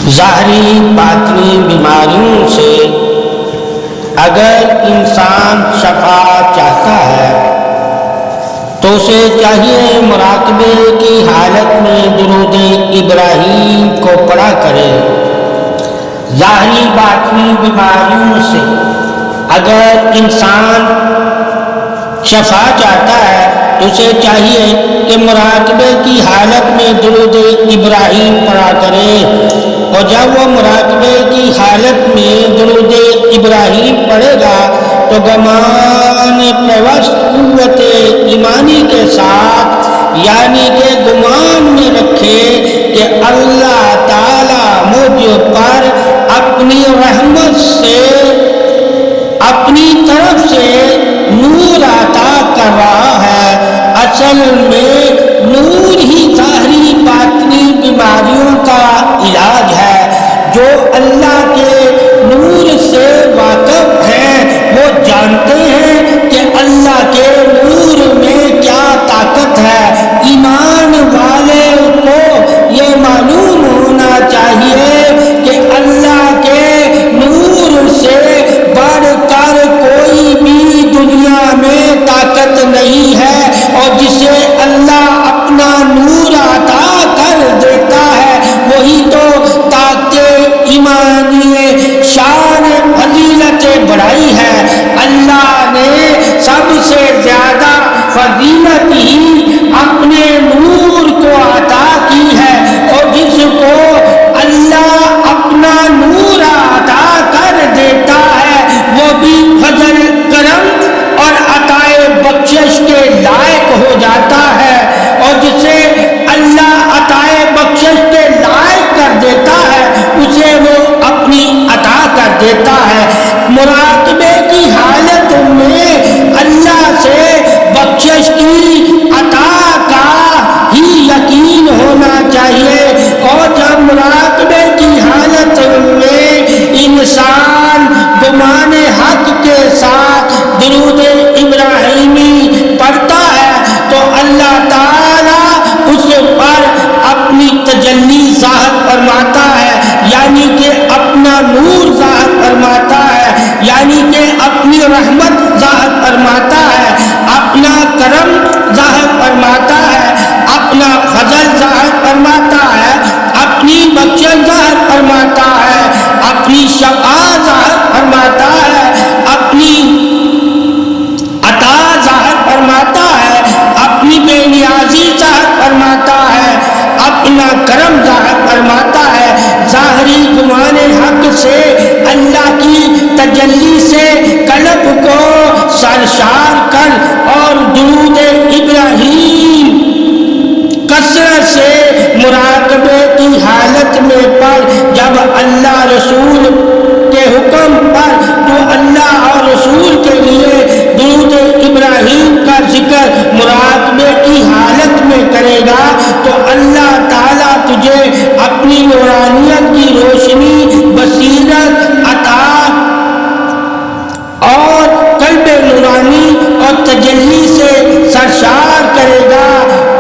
ظاہری باطنی بیماریوں سے اگر انسان شفا چاہتا ہے تو اسے چاہیے مراقبے کی حالت میں درود ابراہیم کو پڑھا کرے۔ ظاہری باطنی بیماریوں سے اگر انسان شفا چاہتا ہے تو اسے چاہیے کہ مراقبے کی حالت میں درود ابراہیم پڑھا کرے، اور جب وہ مراقبے کی حالت میں درود ابراہیم پڑھے گا تو گمان پیوست قوت ایمانی کے ساتھ، یعنی کہ گمان میں رکھے کہ اللہ تعالیٰ مجھ پر اپنی رحمت سے اپنی طرف سے نور عطا کر رہا ہے۔ اصل میں نور ہی ظاہری باطنی بیماریوں کا علاج ہے۔ جو اللہ کے نور سے واقف ہیں وہ جانتے ہیں کہ اللہ کے نور میں کیا طاقت ہے۔ ایمان والے کو یہ معلوم ہونا چاہیے کہ اللہ کے نور سے بڑھ کر کوئی بھی دنیا میں طاقت نہیں ہے، اور جسے اللہ اپنا نور عطا کر دیتا ہے وہی تو طاقت ایمانی شان فضیلت بڑائی ہے۔ اللہ نے سب سے زیادہ فضیلت ہی اپنے نور کو عطا کی ہے، اور جس کو اللہ اپنا نور عطا کر دیتا ہے وہ بھی فضل کرم اور عطائے بخشش کے لائق ہو جاتا ہے، اور جسے اللہ عطائے بخشش کے لائق کر دیتا ہے اسے وہ اپنی عطا کر دیتا ہے۔ مراقبے کی حالت میں اللہ سے بخشش کی عطا کا ہی یقین ہونا چاہیے، اور جب مراقبے کی حالت میں انسان گمان حق کے ساتھ درود ابراہیمی پڑھتا ہے تو اللہ تعالیٰ اس پر اپنی تجلی ظاہر فرماتا ہے، یعنی کہ اپنا نور ظاہر فرماتا ہے، یعنی کہ اپنی رحمت ظاہر فرماتا ہے، اپنا کرم ظاہر فرماتا ہے، اپنا فضل ظاہر فرماتا ہے، اپنی بخشش ظاہر فرماتا ہے، اپنی شفا ظاہر فرماتا ہے، اپنی عطا ظاہر فرماتا ہے، اپنی بے نیازی ظاہر فرماتا ہے، اپنا کرم ظاہر فرماتا ہے۔ ظاہری گمان حق سے اللہ کی تجلی سے قلب کو سرشار کر اور درود ابراہیم کثرت سے مراقبے کی حالت میں پڑھ۔ جب اللہ رسول کے حکم پر تو اللہ اور رسول کے لیے درود ابراہیم کا ذکر مراقبے کی حالت میں کرے گا تو اللہ تعالیٰ تجھے اپنی نورانیت کی روشنی، بصیرت عطا اور قلب نورانی اور تجلی سے سرشار کرے گا۔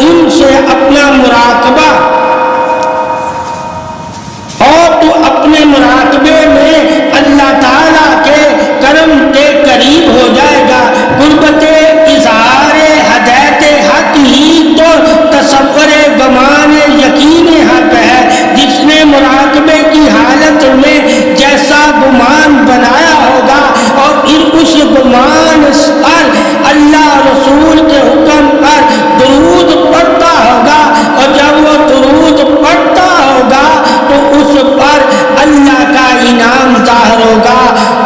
ان سے اپنا مراقبہ، اور تو اپنے مراقبے میں اللہ تعالیٰ کے کرم کے قریب ہو جائے گا۔ قربت اظہار ہدایت حق ہی تو تصور گمان یقین حق ہے۔ جس نے مراقبے کی حالت میں جیسا گمان بنایا ہوگا اور پھر اس گمان پر اللہ رسول کے حکم پر درود پڑھتا ہوگا، اور جب وہ درود پڑھتا ہوگا تو اس پر اللہ کا انعام ظاہر ہوگا۔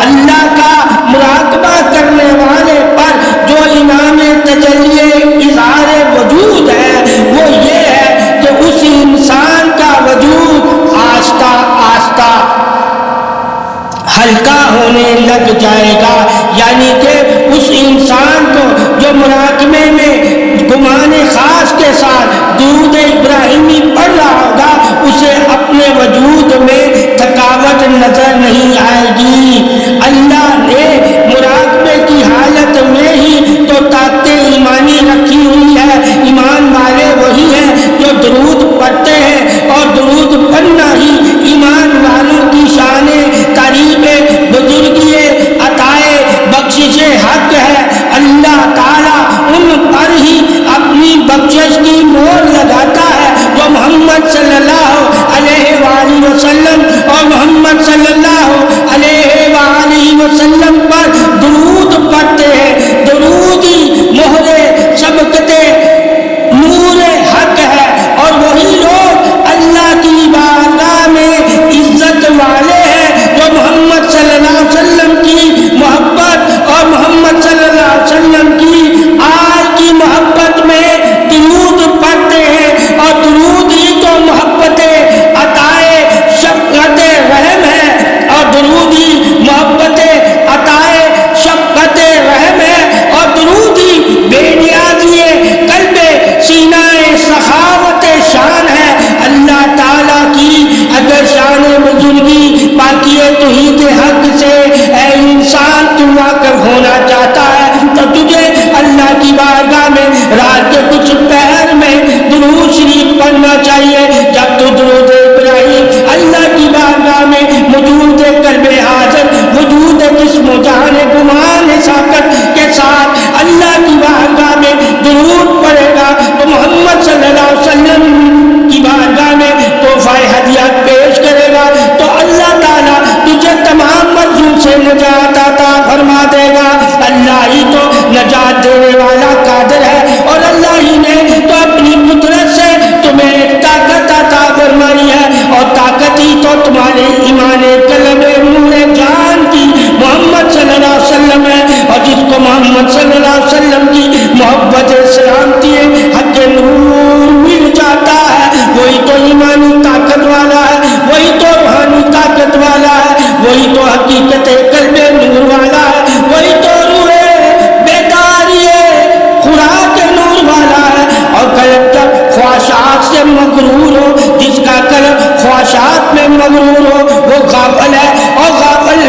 اللہ کا مراقبہ کرنے والے پر جو انعام تجلی اظہار وجود ہے وہ یہ ہے کہ اس انسان کا وجود آہستہ آہستہ ہلکا ہونے لگ جائے گا، یعنی کہ اس انسان کو جو مراقبے میں گمان خاص کے ساتھ درود ابراہیمی پڑھ رہا ہوگا اسے اپنے وجود میں تھکاوٹ نظر نہیں آئے گی۔ اللہ نے مراقبے کی حالت میں ہی تو طاقت ایمانی رکھی ہوئی ہے۔ ایمان والے وہی ہیں جو درود پڑھتے ہیں، اور درود پڑھنا ہی ایمان وسلم اور محمد صلی اللہ علیہ وآلہ وسلم پر درود پڑھتے ہیں۔ درود ہی مہر سبقت نور حق ہے، اور وہی لوگ اللہ کی بارگاہ میں عزت والے ہیں جو محمد صلی اللہ علیہ وسلم کی محبت اور محمد صلی اللہ علیہ وسلم کی آل کی محبت میں درود پڑھتے ہیں۔ اور درود ہی تو محبت عطائے شفقت رحم ہے، اور درود ہی محبت عطائے شفقت رحم ہے، اور درود ہی بے نیازی قلب سینہ سخاوت شان ہے اللہ تعالیٰ کی۔ اگر شان بزرگی باقی توحید حق سے اے انسان تو واقف ہونا چاہتا ہے تو تجھے اللہ کی بارگاہ میں رات کے کچھ پہر میں درود شریف پڑھنا چاہیے۔ جب تو درود ابراہیم اللہ کی بارگاہ میں موجود قلب حاضر، وجود جسم و جان گمان ساکت کے ساتھ اللہ کی بارگاہ میں درود پڑھے گا تو محمد صلی اللہ علیہ وسلم کی بارگاہ میں تحفہ ہدیہ پیش کرے گا تو اللہ تعالیٰ تجھے تمام مرضوں سے نجات عطا فرما دے گا۔ اللہ ہی تو نجات دینے والا قادر ہے، اور اللہ ہی نے تو اپنی قدرت سے تمہیں طاقت عطا فرمائی ہے، اور طاقت ہی تو تمہارے ایمان قلب نور جان کی محمد صلی اللہ علیہ وسلم ہے، اور جس کو محمد صلی اللہ علیہ وسلم کی محبت سلامتی حق نور مل جاتا ہے، وہی تو ایمانی طاقت والا ہے، وہی تو روحانی طاقت والا ہے، وہی تو حقیقت قلب نور والا ہے، وہی تو روح بیداری خوراک نور والا ہے۔ اور قلب جب خواہشات سے مغرور ہو، جس کا قلب خواہشات میں مغرور ہو وہ غافل ہے، اور غافل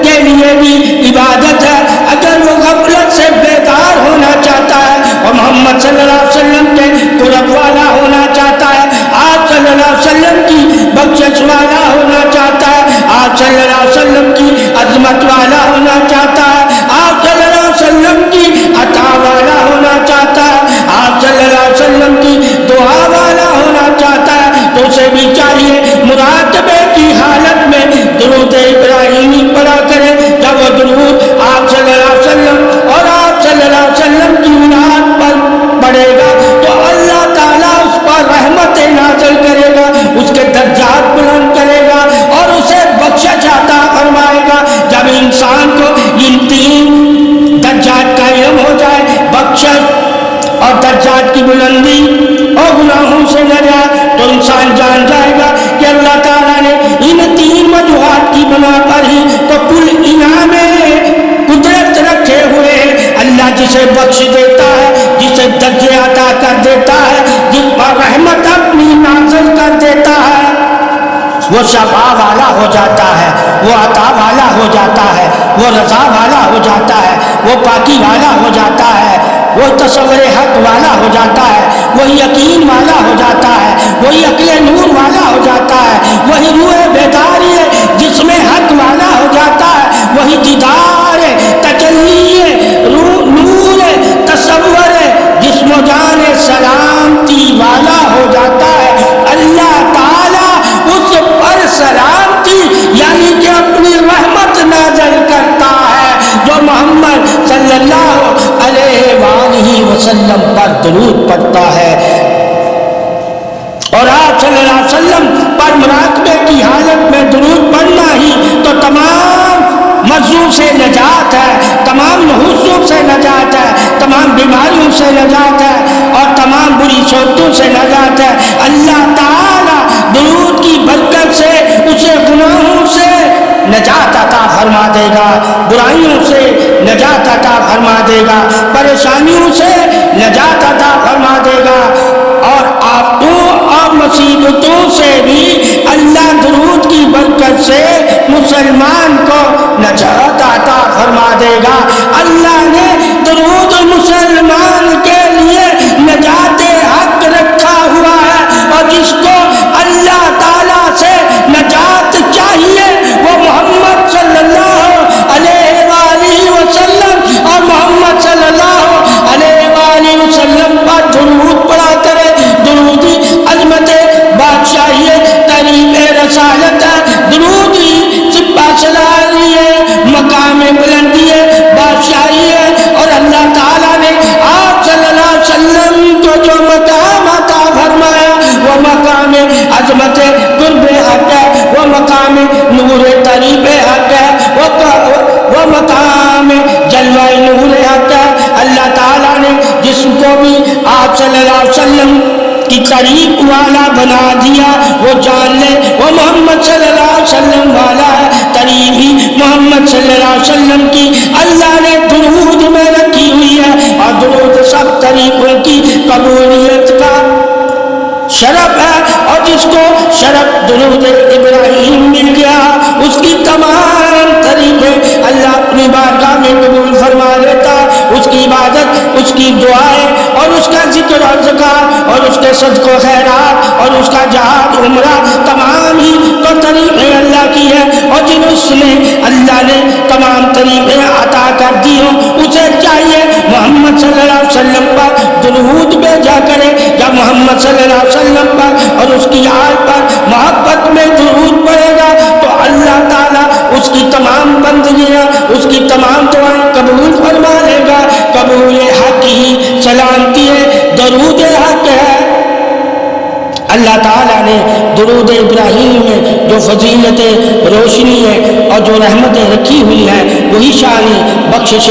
کے لیے بھی عبادت ہے۔ اگر وہ غفلت سے بیدار ہونا چاہتا ہے اور محمد صلی اللہ علیہ وسلم کے قرب والا ہونا چاہتا ہے، آپ صلی اللہ علیہ وسلم کی بخشش والا ہونا چاہتا ہے، آپ صلی اللہ علیہ وسلم کی عظمت والا ہونا چاہتا ہے، آپ صلی اللہ علیہ وسلم کی عطا والا ہونا چاہتا ہے، آپ صلی اللہ علیہ وسلم کی دعا والا ہونا چاہتا ہے، تو اسے بھی چاہیے مراقبے کی حالت میں درود ابراہیمی پڑھا کرے۔ جب وہ درود آپ صلی اللہ علیہ وسلم اور آپ صلی اللہ علیہ وسلم کی اولاد پر پڑھے گا تو اللہ تعالیٰ اس پر رحمت نازل کرے گا، اس کے درجات بلند کرے گا، اور اسے بخشش عطا فرمائے گا۔ جب انسان کو ان تین درجات کا علم ہو جائے، بخشش اور درجات کی بلندی اور گناہوں سے نجات، تو انسان جان جائے گا کہ اللہ تعالیٰ نے ان تین وجوہات کی بنا پر ہی تو کل انعام قدرت رکھے ہوئے ہیں۔ اللہ جسے بخش دیتا ہے، جسے درجے عطا کر دیتا ہے، جس پر رحمت اپنی نازل کر دیتا ہے، وہ شفا والا ہو جاتا ہے، وہ عطا والا ہو جاتا ہے، وہ رضا والا ہو جاتا ہے، وہ پاکی والا ہو جاتا ہے، وہ تصور حق والا ہو جاتا ہے، وہی یقین والا ہو جاتا ہے، وہی عقل نور والا ہو جاتا ہے، وہی روح بیداری جس میں حق والا ہو جاتا ہے، وہی دیدار تجلی نور تصور جسم و جان سلامتی والا ہو جاتا ہے۔ اللہ تعالیٰ اس پر سلامتی یعنی کہ اپنی رحمت نازل کرتا ہے جو محمد صلی اللہ علیہ وآلہ وسلم پر درود پڑھتا ہے، اور آپ صلی اللہ علیہ وسلم پر مراقبے کی حالت میں درود پڑھنا ہی تو تمام مرضوں سے نجات ہے، تمام نحوسوں سے نجات ہے، تمام بیماریوں سے نجات ہے، اور تمام بری صورتوں سے نجات ہے۔ اللہ تعالیٰ درود کی برکت سے اسے گناہوں سے نجات عطا فرما دے گا، برائیوں سے نجات عطا فرما دے گا، پریشانیوں سے نجات عطا فرما دے گا، اور آفتوں اور مصیبتوں سے بھی اللہ درود کی برکت سے مسلمان کو نجات عطا فرما دے گا۔ اللہ نے درود مسلمان کے لیے نجات حق رکھا ہوا ہے، اور جس کو اللہ تعالیٰ سے نجات چاہیے وہ محمد صلی اللہ علیہ وآلہ وسلم اور محمد صلی اللہ علیہ وآلہ وسلم پر درود پڑھا کرے۔ درود عظمت بادشاہی تعلیم رسالت آپ صلی اللہ علیہ وسلم کی طریق والا بنا دیا، وہ جان لے وہ محمد صلی اللہ علیہ وسلم والا ہے۔ طریق ہی محمد صلی اللہ علیہ وسلم کی اللہ نے درود میں رکھی ہوئی ہے، اور درود سب طریقوں کی قبولیت کا شرف ہے، اور جس کو شرف درود ابراہیم مل گیا اس کی تمام طریقیں اللہ اپنی بارگاہ میں قبول فرما لیتا ہے۔ اس کی عبادت، اس کی دعائیں، اور اس کا ذکر اور زکات، اور اس کے صدق و خیرات، اور اس کا جہاد عمرہ، تمام ہی تو طریقیں اللہ کی ہے، اور جن اس نے اللہ نے تمام طریقیں عطا کر دی ہوں اسے چاہیے محمد صلی اللہ علیہ وسلم پر درود بھیجا کرے، یا محمد صلی اللہ علیہ وسلم پر اور اس کی آل پر محبت میں درود پڑے گا تو اللہ تعالیٰ اس کی تمام بندگیاں، اس کی تمام دعائیں قبول فرما لے گا۔ قبول حق ہی سلامتی ہے، درود حق ہے۔ اللہ تعالیٰ نے درود ابراہیم میں جو فضیلت روشنی ہے اور جو رحمتیں رکھی ہوئی ہیں وہی شان بخشش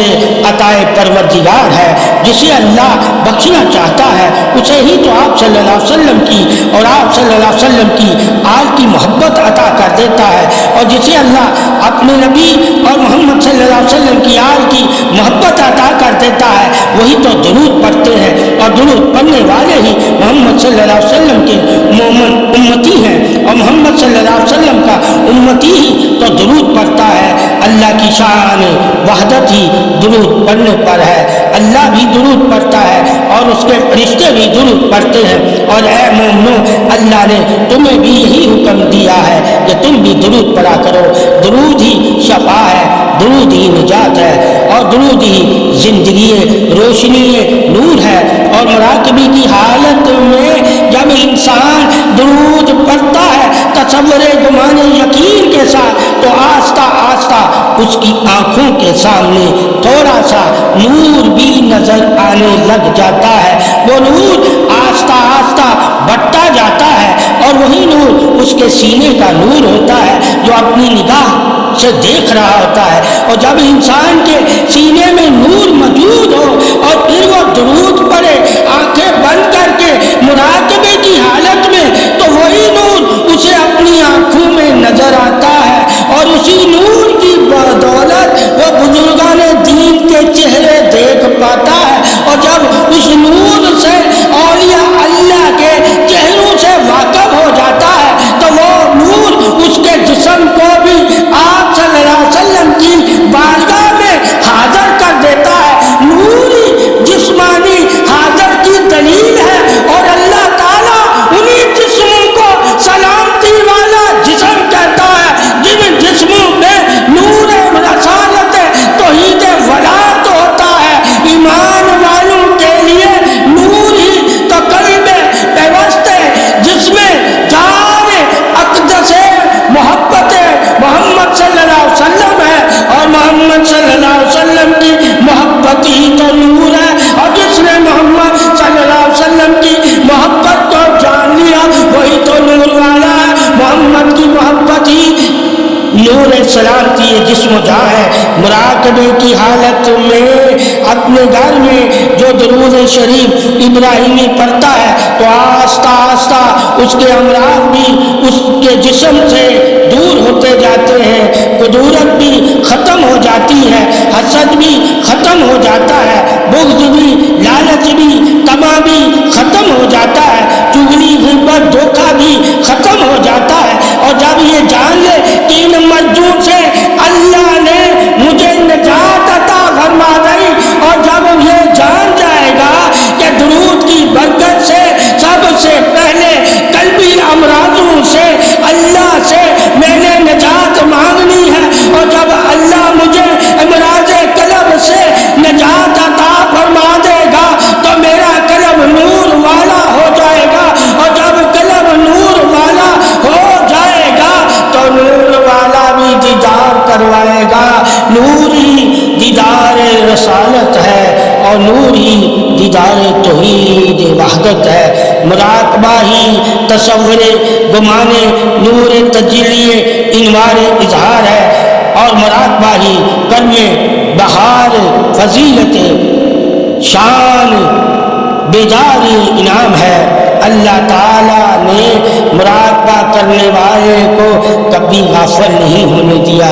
عطا پروردگار ہے۔ جسے اللہ بخشنا چاہتا ہے اسے ہی تو آپ صلی اللہ علیہ وسلم کی اور آپ صلی اللہ علیہ وسلم کی آل کی محبت عطا کر دیتا ہے، اور جسے اللہ اپنے نبی اور محمد صلی اللہ علیہ وسلم کی آل کی محبت عطا کر دیتا ہے وہی تو درود پڑھتے ہیں، اور درود پڑھنے والے ہی محمد صلی اللہ علیہ وسلم کے مومن امتی ہیں، اور محمد صلی اللہ علیہ وسلم کا امتی ہی تو درود پڑھتا ہے۔ اللہ کی شان وحدت ہی درود پڑھنے پر ہے، اللہ بھی درود پڑھتا ہے اور اس کے فرشتے بھی درود پڑھتے ہیں، اور اے مومنو اللہ نے تمہیں بھی یہی حکم دیا ہے کہ تم بھی درود پڑھا کرو۔ درود ہی شفا ہے، درود ہی نجات ہے، اور درود ہی زندگی روشنی نور ہے۔ اور مراقبے کی حالت میں جب انسان درود پڑھتا ہے تصور گمان یقین کے ساتھ تو آہستہ آہستہ اس کی آنکھوں کے سامنے تھوڑا سا نور بھی نظر آنے لگ جاتا ہے، وہ نور آہستہ آہستہ بڑھتا جاتا ہے، اور وہی نور اس کے سینے کا نور ہوتا ہے جو اپنی نگاہ سے دیکھ رہا ہوتا ہے۔ اور جب انسان کے سینے میں نور موجود ہو اور پھر وہ درود پڑے آنکھیں بند کر کے مراقبے کی حالت میں تو وہی نور اسے اپنی آنکھوں میں نظر آتا ہے، اور اسی نور کی بدولت وہ بزرگان دین کے چہرے دیکھ پاتا ہے، اور جب اس نور سے اولیاء اللہ کے چہروں سے واقف ہو جاتا ہے تو وہ نور اس کے جسم کو بھی آپ صلی اللہ علیہ وسلم کی بارگاہ میں حاضر کر دیتا ہے۔ نوری جسمانی حاضر کی دلیل ہے، اور اللہ تعالیٰ انہیں جسموں کو سلامتی والا جسم کہتا ہے جن جسموں میں نور رسالت توحید ولایت ہوتا ہے۔ ایمان والوں کے لیے نور ہی تو قلب پیوست جس میں جان اقدس محبت محمد صلی اللہ علیہ وسلم ہے، اور محمد صلی اللہ علیہ وسلم کی محبت ہی تو نور ہے، اور جس نے محمد صلی اللہ علیہ وسلم کی محبت کو جان لیا وہی تو نور والا ہے۔ محمد کی محبت ہی نور سلامتی جسم جہاں ہے۔ مراقبے کی حالت میں اپنے گھر میں جو درود شریف ابراہیمی پڑھتا ہے تو آہستہ آہستہ اس کے امراض بھی اس کے جسم سے دور ہوتے جاتے ہیں، قدورت بھی ختم ہو جاتی ہے، حسد بھی ختم ہو جاتا ہے، بغض بھی، لالچ بھی، طمع بھی ختم ہو جاتا ہے، چغلی غیبت دھوکہ بھی ختم ہو جاتا ہے۔ اور جب یہ جان لے کہ ان مرجوں سے اللہ نے مجھے نجات عطا فرما دی، اور جب یہ جان جائے گا کہ درود کی برکت سے سب سے پہلے قلبی امراضوں سے اللہ سے میں نے نجات مانگنی ہے، اور جب اللہ مجھے امراض قلب سے نجات عطا فرما دے گا تو میرا قلب نور والا ہو جائے گا، اور جب قلب نور والا ہو جائے گا تو نور والا بھی دیدار کروائے گا۔ نور ہی دیدار رسالت ہے، اور نور ہی دیدار توحید وحدت ہے۔ مراقبہ ہی تصور گمان نور تجلی انوار اظہار ہے، اور مراقبہ ہی کرم بہار فضیلت شان بیداری انعام ہے۔ اللہ تعالیٰ نے مراقبہ کرنے والے کو کبھی غافل نہیں ہونے دیا،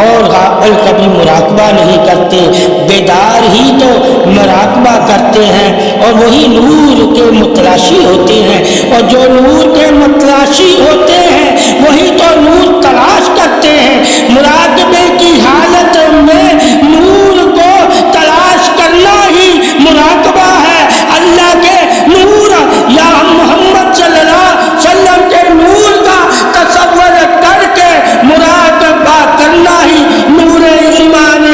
اور غافل کبھی مراقبہ نہیں کرتے، بیدار ہی تو مراقبہ کرتے ہیں، اور وہی نور کے متلاشی ہوتے ہیں، اور جو نور کے متلاشی ہوتے ہیں وہی تو نور تلاش کرتے ہیں۔ مراقبے کی حالت میں نور کو تلاش کرنا ہی مراقبہ ہے۔ اللہ کے نور یا محمد صلی اللہ علیہ وسلم کے نور کا تصور کر کے مراقبہ کرنا ہی نور ایمان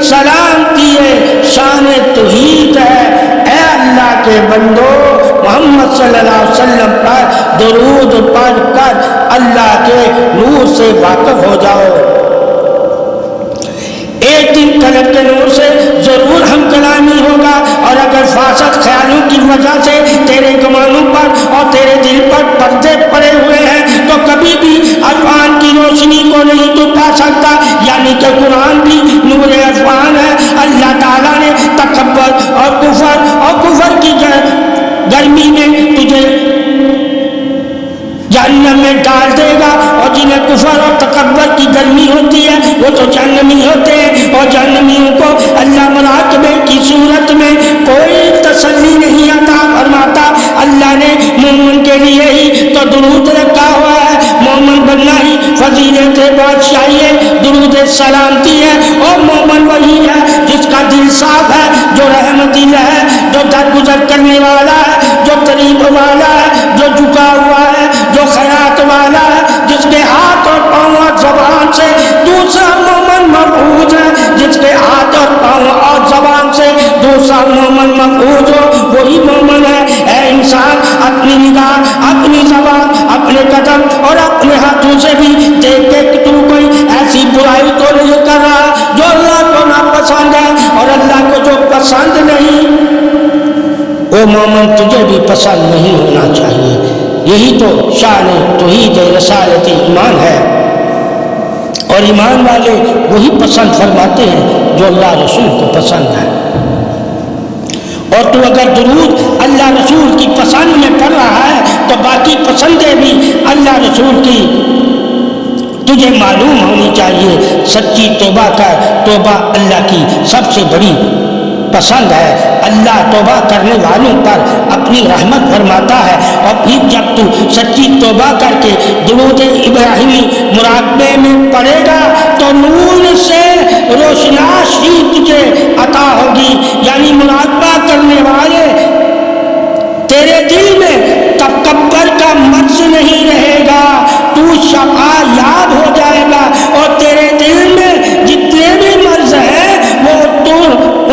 سلامتی شان توحید ہے۔ اے اللہ کے بندو، محمد صلی اللہ علیہ وسلم پر درود پڑھ کر اللہ کے نور سے واقف ہو جاؤ۔ ایک دن قلب کے نور سے ضرور ہم کلامی ہوگا، اور اگر فاسد خیالوں کی وجہ سے تیرے گمانوں پر اور تیرے دل پر پردے پڑے ہوئے ہیں تو کبھی بھی عرفان کی روشنی کو نہیں تو پا سکتا، یعنی کہ قرآن بھی نور عرفان ہے۔ اللہ تعالیٰ نے تکبر اور کفر کی گرمی میں تجھے جہنم میں ڈال دے گا، اور جنہیں کفر اور تکبر کی گرمی ہوتی ہے وہ تو جہنمی ہوتے ہیں، اور جہنمیوں کو اللہ مراقبے کی صورت میں کوئی تسلی نہیں عطا فرماتا۔ اللہ نے مومن کے لیے ہی تو درود رکھا ہوا ہے۔ مومن بننا ہی فضیلت بادشاہی ہے، درود سلامتی ہے، اور مومن وہی ہے جس کا دل صاف ہے، جو رحم دل ہے، جو درگزر کرنے والا ہے، جو قریب والا ہے، جو جھکا ہوا ہے، جو خیرات والا ہے، جس کے ہاتھ اور پاؤں اور زبان سے دوسرا مومن محفوظ ہے، جس کے ہاتھ اور پاؤں اور زبان سے دوسرا مومن محفوظ ہو، وہی مومن ہے۔ اے انسان، اپنی نگاہ، اپنی زبان، اپنے قدم اور اپنے ہاتھوں سے بھی دیکھ کے کہ تو کوئی ایسی برائی تو نہیں کر رہا جو اللہ کو ناپسند ہے، اور اللہ کو جو پسند نہیں وہ مومن تجھے بھی پسند نہیں ہونا چاہیے۔ یہی تو شان توحید رسالت ایمان ہے، اور ایمان والے وہی پسند فرماتے ہیں جو اللہ رسول کو پسند ہے۔ اور تو اگر درود اللہ رسول کی پسند میں پڑھ رہا ہے تو باقی پسندیں بھی اللہ رسول کی تجھے معلوم ہونی چاہیے۔ سچی توبہ کر، توبہ اللہ کی سب سے بڑی پسند ہے۔ اللہ توبہ کرنے والوں پر اپنی رحمت فرماتا ہے، اور پھر جب تو سچی توبہ کر کے درود ابراہیمی مراقبے میں پڑھے گا تو نور سے روشناسی تجھے عطا ہوگی، یعنی مراقبہ کرنے والے تیرے دل میں تکبر کا مرض نہیں رہے گا، تو شفا یاب ہو جائے گا، اور تیرے دل میں جتنے بھی مرض ہیں وہ تو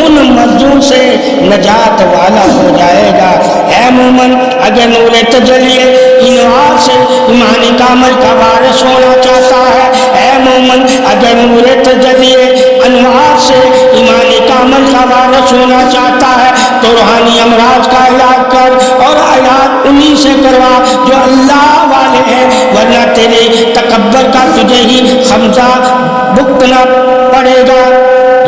ان مرضوں سے نجات والا ہو جائے گا۔ اے مومن، اگر نور تجلی انوار سے ایمان کامل کا وارث ہونا چاہتا ہے، اے مومن اگر نور تجلی انوار سے ایمان کامل کا وارث ہونا چاہتا ہے تو روحانی امراض کا علاج کر، اور علاج انہی سے کروا جو اللہ والے ہیں، ورنہ تیرے تکبر کا تجھے ہی خمسہ بھگتنا پڑے گا،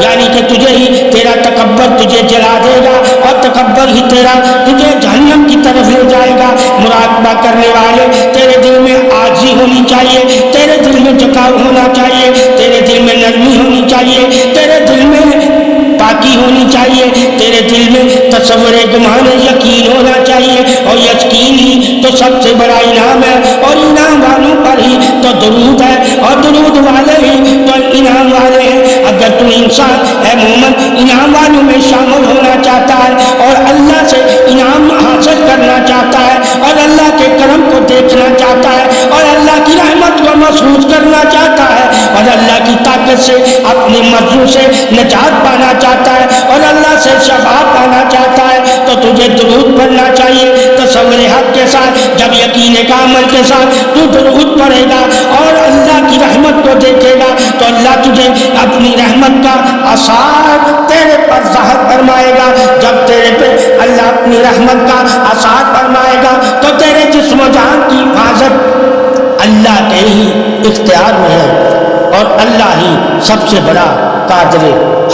یعنی کہ تجھے ہی تیرا تکبر تجھے جلا دے گا، اور تکبر ہی تیرا تجھے جہنم کی طرف لے جائے گا۔ مراقبہ کرنے والے تیرے دل میں عاجزی ہونی چاہیے، تیرے دل میں جھکاؤ ہونا چاہیے، تیرے دل میں نرمی ہونی چاہیے، تیرے دل میں پاکی ہونی چاہیے، تیرے دل میں تصور گمان یقین ہونا چاہیے، اور یقین ہی تو سب سے بڑا انعام ہے، اور انعام والوں پر ہی تو درود ہے، اور درود والے ہی تو انعام والے ہیں۔ اگر تو انسان اے مومن انعام والوں میں شامل ہونا چاہتا ہے، اور اللہ سے انعام حاصل کرنا چاہتا ہے، اور اللہ کے کرم کو دیکھنا چاہتا ہے، اور اللہ کی رحمت کو محسوس کرنا چاہتا ہے، اور اللہ کی طاقت سے اپنی مرضوں سے نجات پانا چاہتا ہے، اور اللہ سے شفا پانا چاہتا ہے، تو تجھے درود پڑھنا چاہیے تصور حق کے ساتھ۔ جب یقین کامل کے ساتھ تو درود پڑھے گا اور اللہ کی رحمت کو دیکھے گا تو اللہ تجھے اپنی رحمت کا اثار تیرے پر ظاہر فرمائے گا۔ جب تیرے پہ اللہ اپنی رحمت کا اثار فرمائے گا تو تیرے جسم و جان کی حفاظت اللہ کے ہی اختیار میں ہے، اور اللہ ہی سب سے بڑا قادر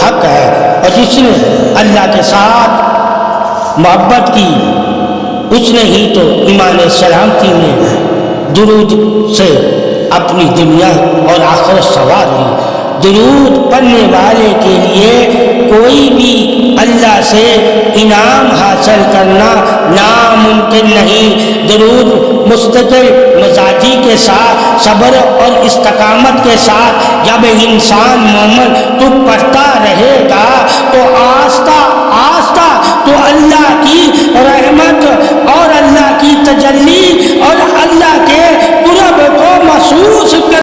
حق ہے، اور جس نے اللہ کے ساتھ محبت کی، اس نے ہی تو ایمان سلامتی میں درود سے اپنی دنیا اور آخرت سنوار لی۔ درود پڑھنے والے کے لیے کوئی بھی اللہ سے انعام حاصل کرنا ناممکن نہیں۔ درود مستقل مزاجی کے ساتھ، صبر اور استقامت کے ساتھ جب انسان مومن تو پڑھتا رہے گا تو آہستہ